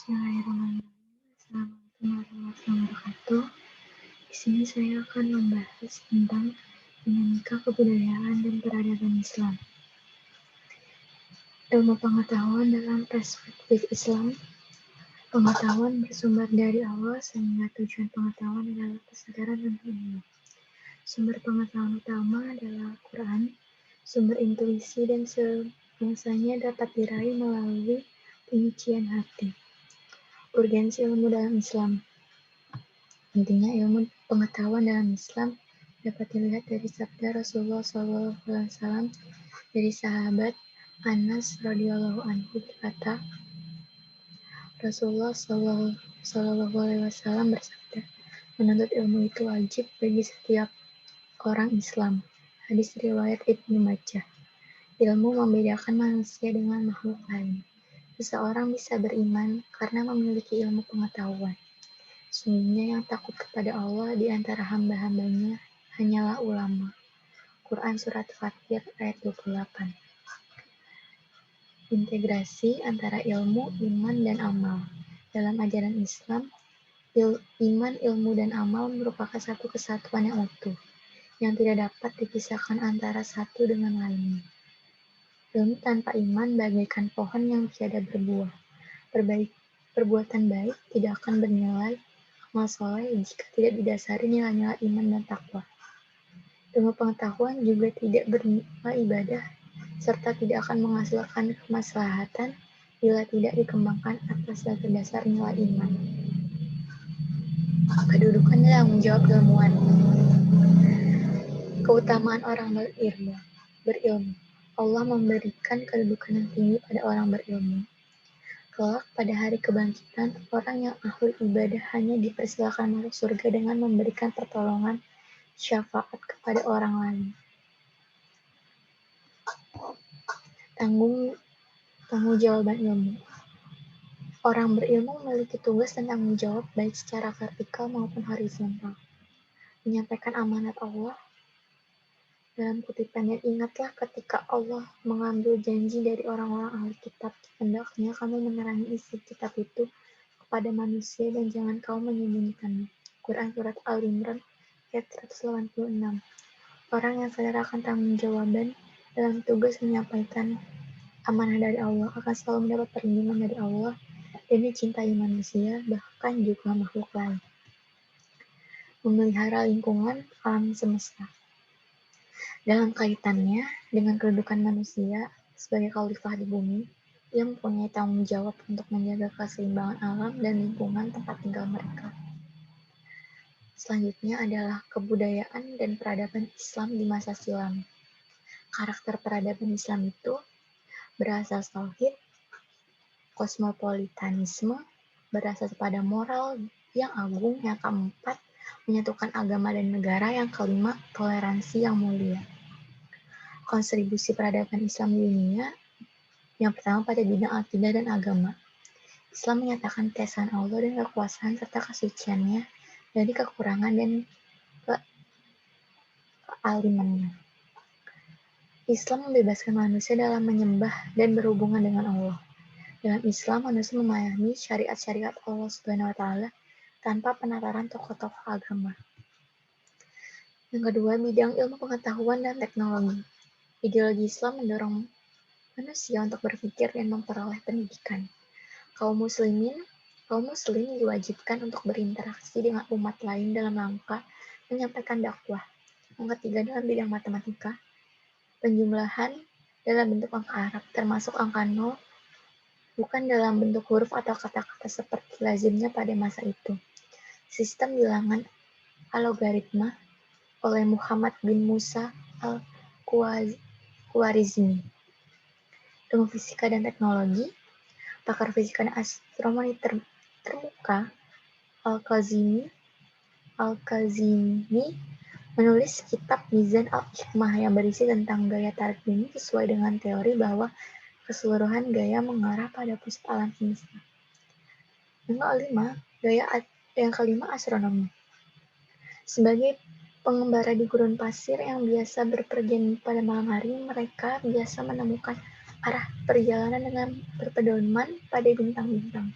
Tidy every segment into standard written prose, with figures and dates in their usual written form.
Bismillahirrahmanirrahim. Assalamualaikum warahmatullahi wabarakatuh. Di sini saya akan membahas tentang dinamika kebudayaan dan peradaban Islam. Ilmu pengetahuan dalam perspektif Islam. Pengetahuan bersumber dari Allah sehingga tujuan pengetahuan adalah kesadaran tentang Allah. Sumber pengetahuan utama adalah Al-Quran, sumber intuisi dan sebangsanya dapat diraih melalui penyucian hati. Urgensi ilmu dalam Islam. Pentingnya ilmu pengetahuan dalam Islam dapat dilihat dari sabda Rasulullah SAW dari sahabat Anas radhiyallahu anhu berkata, Rasulullah SAW bersabda, menuntut ilmu itu wajib bagi setiap orang Islam. Hadis riwayat Ibnu Majah. Ilmu membedakan manusia dengan makhluk lain. Seseorang bisa beriman karena memiliki ilmu pengetahuan. Sungguhnya yang takut kepada Allah di antara hamba-hambanya hanyalah ulama. Quran Surat Fatir ayat 28. Integrasi antara ilmu, iman, dan amal. Dalam ajaran Islam, iman, ilmu, dan amal merupakan satu kesatuan yang utuh, yang tidak dapat dipisahkan antara satu dengan lainnya. Ilmu tanpa iman bagaikan pohon yang tiada berbuah. Perbuatan baik tidak akan bernilai amal soleh jika tidak didasari nilai-nilai iman dan takwa. Ilmu pengetahuan juga tidak bernilai ibadah, serta tidak akan menghasilkan kemaslahatan bila tidak dikembangkan atas dasar nilai iman. Kedudukan dan tanggung jawab ilmuwan. Keutamaan orang berilmu. Allah memberikan kedudukan yang tinggi pada orang berilmu. Kelak pada hari kebangkitan, orang yang ahli ibadah hanya dipersilakan masuk surga dengan memberikan pertolongan syafaat kepada orang lain. Tanggung jawaban ilmu. Orang berilmu memiliki tugas dan tanggung jawab baik secara vertikal maupun horizontal. Menyampaikan amanat Allah dalam kutipan, dan ingatlah ketika Allah mengambil janji dari orang-orang ahli kitab, hendaknya kamu menerangi isi kitab itu kepada manusia dan jangan kau menyembunyikannya. Quran Surat Al-Imran ayat 186. Orang yang sadar akan tanggung jawaban dalam tugas menyampaikan amanah dari Allah akan selalu mendapat perlindungan dari Allah dan dicintai manusia, bahkan juga makhluk lain. Memelihara lingkungan alam semesta. Dalam kaitannya dengan kedudukan manusia sebagai khalifah di bumi, ia mempunyai tanggung jawab untuk menjaga keseimbangan alam dan lingkungan tempat tinggal mereka. Selanjutnya adalah kebudayaan dan peradaban Islam di masa silam. Karakter peradaban Islam itu berasas tauhid, kosmopolitanisme, berasas pada moral yang agung, yang keempat, menyatukan agama dan negara, yang kelima, toleransi yang mulia. Kontribusi peradaban Islam di dunia, yang pertama pada bidang akidah dan agama. Islam menyatakan keesaan Allah dan kekuasaan serta kesuciannya dari kekurangan dan kealimannya. Islam membebaskan manusia dalam menyembah dan berhubungan dengan Allah. Dalam Islam, manusia memahami syariat-syariat Allah Subhanahu wa Ta'ala tanpa penataran tokoh-tokoh agama. Yang kedua, bidang ilmu pengetahuan dan teknologi. Ideologi Islam mendorong manusia untuk berpikir dan memperoleh pendidikan. Kaum muslim diwajibkan untuk berinteraksi dengan umat lain dalam rangka menyampaikan dakwah. Yang ketiga, dalam bidang matematika, penjumlahan dalam bentuk angka Arab, termasuk angka 0, bukan dalam bentuk huruf atau kata-kata seperti lazimnya pada masa itu. Sistem bilangan algoritma oleh Muhammad bin Musa al-Khwarizmi. Ilmu fisika dan teknologi, pakar fisika dan astronomi terbuka Al-Kazimi menulis kitab Mizan al-Hikmah yang berisi tentang gaya tarik bumi sesuai dengan teori bahwa keseluruhan gaya mengarah pada pusat alam semesta. Yang kelima, astronomi. Sebagai pengembara di gurun pasir yang biasa berpergian pada malam hari, mereka biasa menemukan arah perjalanan dengan berpedoman pada bintang-bintang.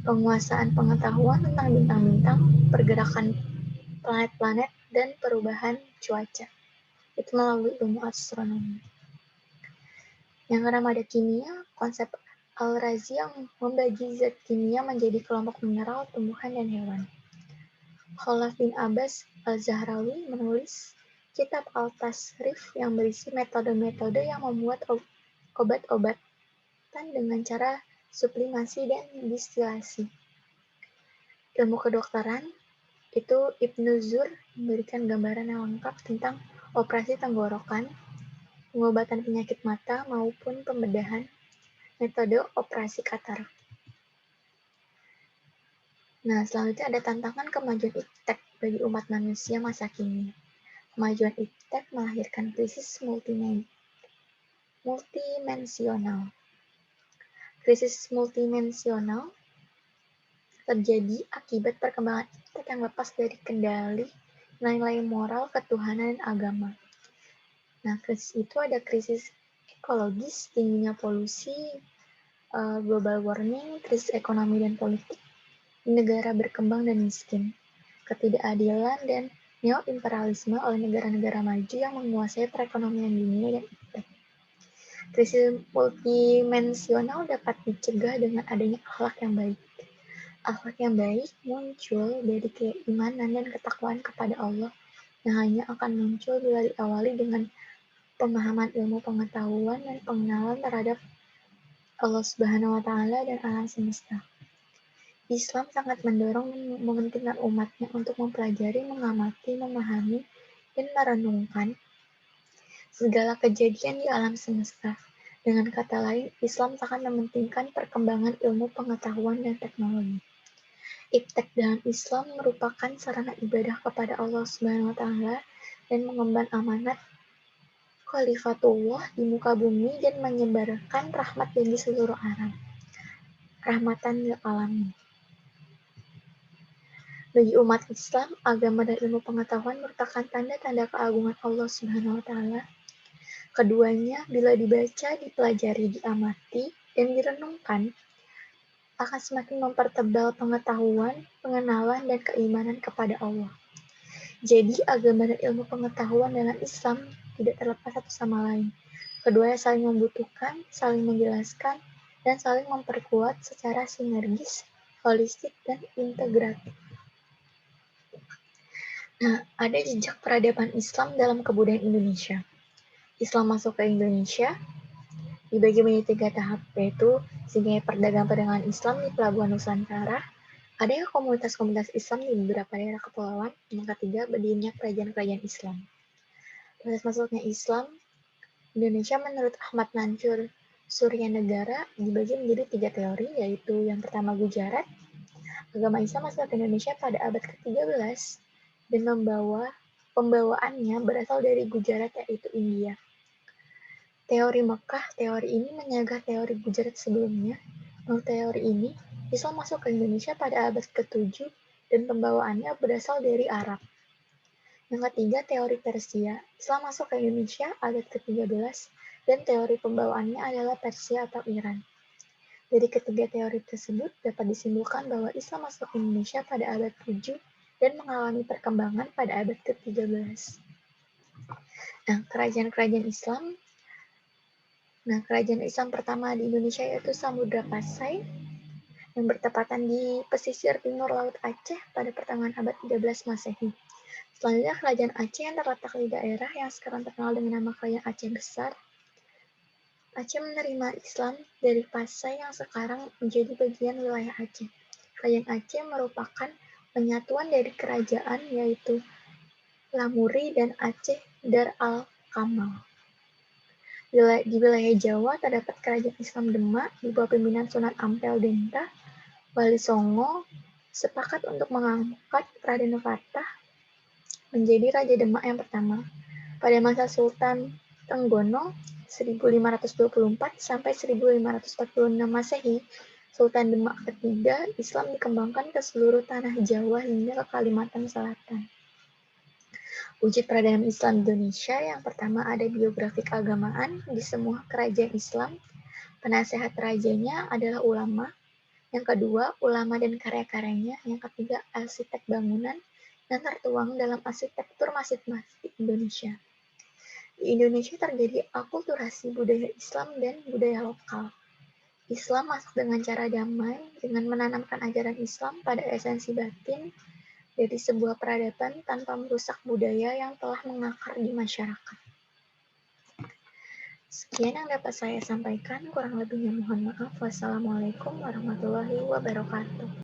penguasaan pengetahuan tentang bintang-bintang, pergerakan planet-planet, dan perubahan cuaca. Itu melalui ilmu astronomi. Yang armada kimia, konsep Al-Razi yang membagi zat kimia menjadi kelompok mineral, tumbuhan, dan hewan. Khalaf bin Abbas Al-Zahrawi menulis kitab Al-Tasrif yang berisi metode-metode yang membuat obat-obatan dengan cara sublimasi dan distilasi. Ilmu kedokteran itu Ibnu Zur memberikan gambaran yang lengkap tentang operasi tenggorokan, pengobatan penyakit mata maupun pembedahan, metode operasi katarak. Nah, selanjutnya ada tantangan kemajuan iptek bagi umat manusia masa kini. Kemajuan iptek melahirkan krisis multidimensional. Krisis multidimensional terjadi akibat perkembangan iptek yang lepas dari kendali nilai-nilai moral, ketuhanan, dan agama. Nah, krisis itu ada krisis ekologis, tingginya polusi, global warming, krisis ekonomi dan politik, negara berkembang dan miskin, ketidakadilan, dan neo-imperialisme oleh negara-negara maju yang menguasai perekonomian dunia dan iptek. Krisis multidimensional dapat dicegah dengan adanya akhlak yang baik. Akhlak yang baik muncul dari keimanan dan ketakwaan kepada Allah yang hanya akan muncul bila diawali dengan pemahaman ilmu pengetahuan dan pengenalan terhadap Allah Subhanahu wa Ta'ala dan alam semesta. Islam sangat mendorong dan mementingkan umatnya untuk mempelajari, mengamati, memahami, dan merenungkan segala kejadian di alam semesta. Dengan kata lain, Islam sangat mementingkan perkembangan ilmu pengetahuan dan teknologi. Iptek dalam Islam merupakan sarana ibadah kepada Allah Subhanahu wa Ta'ala dan mengemban amanat Khalifatullah di muka bumi dan menyebarkan rahmat bagi seluruh alam. Rahmatan lil alamin. Bagi umat Islam, agama dan ilmu pengetahuan merupakan tanda-tanda keagungan Allah Subhanahu wa Ta'ala. Keduanya, bila dibaca, dipelajari, diamati, dan direnungkan, akan semakin mempertebal pengetahuan, pengenalan, dan keimanan kepada Allah. Jadi, agama dan ilmu pengetahuan dalam Islam tidak terlepas satu sama lain. Keduanya saling membutuhkan, saling menjelaskan, dan saling memperkuat secara sinergis, holistik, dan integratif. Nah, ada jejak peradaban Islam dalam kebudayaan Indonesia. Islam masuk ke Indonesia dibagi menjadi 3 tahap, yaitu sebagai perdagangan Islam di Pelabuhan Nusantara, adanya komunitas-komunitas Islam di beberapa daerah kepulauan, yang ketiga berdirinya kerajaan-kerajaan Islam. Proses masuknya Islam Indonesia menurut Ahmad Mansur Suryanegara dibagi menjadi 3 teori, yaitu yang pertama Gujarat. Agama Islam masuk ke Indonesia pada abad ke-13 dan pembawaannya berasal dari Gujarat, yaitu India. Teori Mekah, teori ini menjaga teori Gujarat sebelumnya. Menurut teori ini, Islam masuk ke Indonesia pada abad ke-7 dan pembawaannya berasal dari Arab. Yang ketiga, teori Persia. Islam masuk ke Indonesia abad ke-13 dan teori pembawaannya adalah Persia atau Iran. Dari ketiga teori tersebut dapat disimpulkan bahwa Islam masuk ke Indonesia pada abad 7 dan mengalami perkembangan pada abad ke-13. Nah, kerajaan-kerajaan Islam. Nah, kerajaan Islam pertama di Indonesia yaitu Samudra Pasai yang bertepatan di pesisir timur Laut Aceh pada pertengahan abad 13 Masehi. Selanjutnya, Kerajaan Aceh yang terletak di daerah yang sekarang terkenal dengan nama Kerajaan Aceh Besar. Aceh menerima Islam dari Pasai yang sekarang menjadi bagian wilayah Aceh. Kerajaan Aceh merupakan penyatuan dari kerajaan yaitu Lamuri dan Aceh Dar al-Kamal. Di wilayah Jawa terdapat Kerajaan Islam Demak di bawah pimpinan Sunan Ampel Denta. Wali Songo sepakat untuk mengangkat Raden Fatah menjadi Raja Demak yang pertama. Pada masa Sultan Trenggono 1524 sampai 1546 Masehi, Sultan Demak ketiga, Islam dikembangkan ke seluruh tanah Jawa hingga ke Kalimantan Selatan. Wujud peradaban Islam Indonesia yang pertama ada biografi keagamaan di semua kerajaan Islam. Penasehat rajanya adalah ulama. Yang kedua, ulama dan karya-karyanya. Yang ketiga, arsitek bangunan yang tertuang dalam arsitektur masjid-masjid di Indonesia. Di Indonesia terjadi akulturasi budaya Islam dan budaya lokal. Islam masuk dengan cara damai, dengan menanamkan ajaran Islam pada esensi batin dari sebuah peradaban tanpa merusak budaya yang telah mengakar di masyarakat. Sekian yang dapat saya sampaikan, kurang lebihnya mohon maaf. Wassalamualaikum warahmatullahi wabarakatuh.